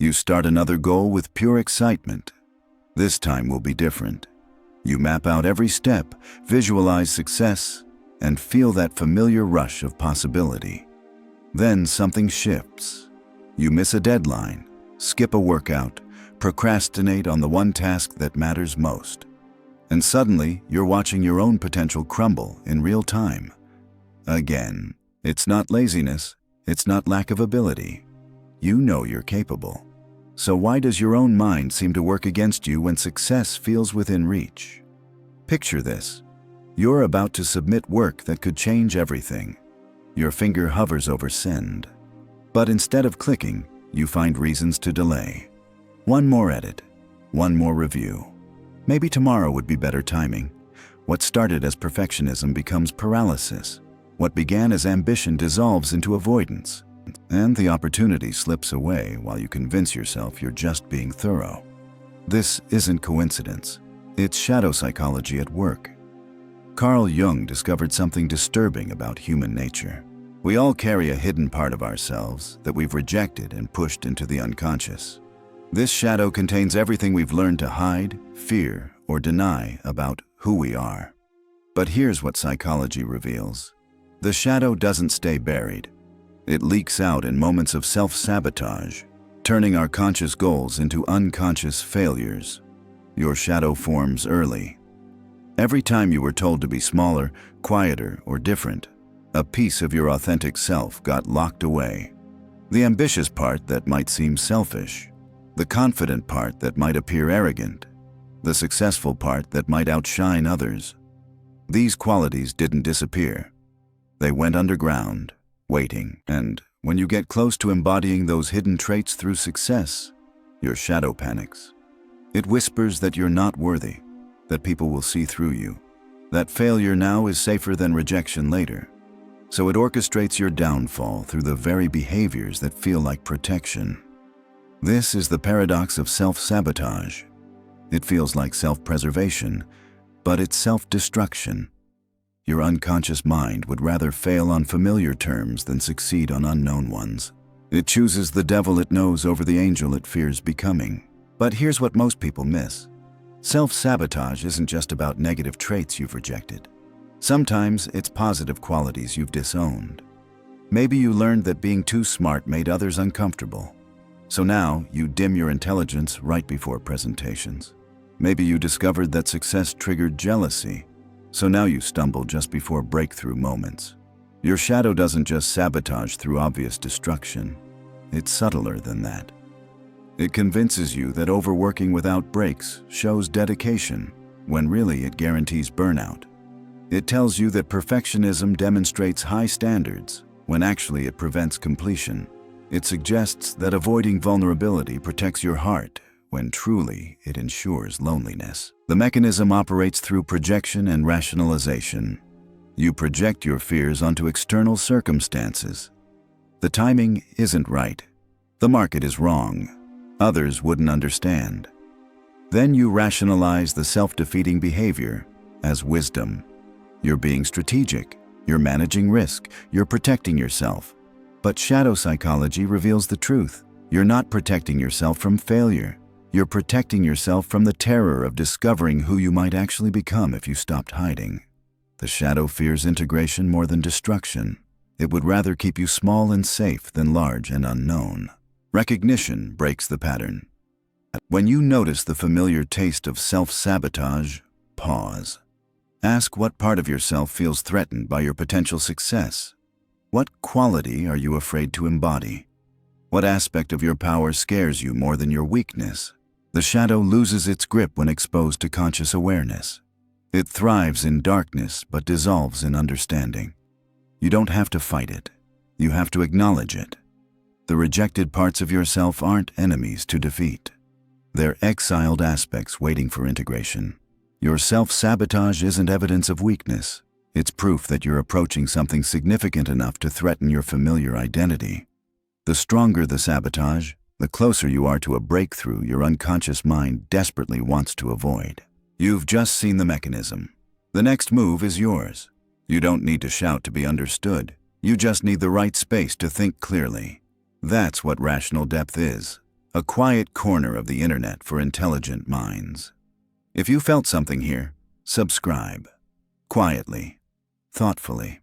You start another goal with pure excitement. This time will be different. You map out every step, visualize success, and feel that familiar rush of possibility. Then something shifts. You miss a deadline, skip a workout, procrastinate on the one task that matters most. And suddenly, you're watching your own potential crumble in real time. Again, it's not laziness, it's not lack of ability. You know you're capable. So why does your own mind seem to work against you when success feels within reach? Picture this. You're about to submit work that could change everything. Your finger hovers over send. But instead of clicking, you find reasons to delay. One more edit, one more review. Maybe tomorrow would be better timing. What started as perfectionism becomes paralysis. What began as ambition dissolves into avoidance. And the opportunity slips away while you convince yourself you're just being thorough. This isn't coincidence. It's shadow psychology at work. Carl Jung discovered something disturbing about human nature. We all carry a hidden part of ourselves that we've rejected and pushed into the unconscious. This shadow contains everything we've learned to hide, fear, or deny about who we are. But here's what psychology reveals. The shadow doesn't stay buried. It leaks out in moments of self-sabotage, turning our conscious goals into unconscious failures. Your shadow forms early. Every time you were told to be smaller, quieter, or different, a piece of your authentic self got locked away. The ambitious part that might seem selfish, the confident part that might appear arrogant, the successful part that might outshine others. These qualities didn't disappear. They went underground, waiting, and when you get close to embodying those hidden traits through success, your shadow panics. It whispers that you're not worthy, that people will see through you, that failure now is safer than rejection later. So it orchestrates your downfall through the very behaviors that feel like protection. This is the paradox of self-sabotage. It feels like self-preservation, but it's self-destruction. Your unconscious mind would rather fail on familiar terms than succeed on unknown ones. It chooses the devil it knows over the angel it fears becoming. But here's what most people miss. Self-sabotage isn't just about negative traits you've rejected. Sometimes it's positive qualities you've disowned. Maybe you learned that being too smart made others uncomfortable. So now you dim your intelligence right before presentations. Maybe you discovered that success triggered jealousy. So now you stumble just before breakthrough moments. Your shadow doesn't just sabotage through obvious destruction. It's subtler than that. It convinces you that overworking without breaks shows dedication, when really it guarantees burnout. It tells you that perfectionism demonstrates high standards, when actually it prevents completion. It suggests that avoiding vulnerability protects your heart, when truly it ensures loneliness. The mechanism operates through projection and rationalization. You project your fears onto external circumstances. The timing isn't right. The market is wrong. Others wouldn't understand. Then you rationalize the self-defeating behavior as wisdom. You're being strategic, you're managing risk, you're protecting yourself. But shadow psychology reveals the truth. You're not protecting yourself from failure. You're protecting yourself from the terror of discovering who you might actually become if you stopped hiding. The shadow fears integration more than destruction. It would rather keep you small and safe than large and unknown. Recognition breaks the pattern. When you notice the familiar taste of self-sabotage, pause. Ask what part of yourself feels threatened by your potential success. What quality are you afraid to embody? What aspect of your power scares you more than your weakness? The shadow loses its grip when exposed to conscious awareness. It thrives in darkness but dissolves in understanding. You don't have to fight it. You have to acknowledge it. The rejected parts of yourself aren't enemies to defeat. They're exiled aspects waiting for integration. Your self-sabotage isn't evidence of weakness. It's proof that you're approaching something significant enough to threaten your familiar identity. The stronger the sabotage, the closer you are to a breakthrough your unconscious mind desperately wants to avoid. You've just seen the mechanism. The next move is yours. You don't need to shout to be understood. You just need the right space to think clearly. That's what rational depth is. a quiet corner of the internet for intelligent minds. If you felt something here, subscribe. Quietly, thoughtfully.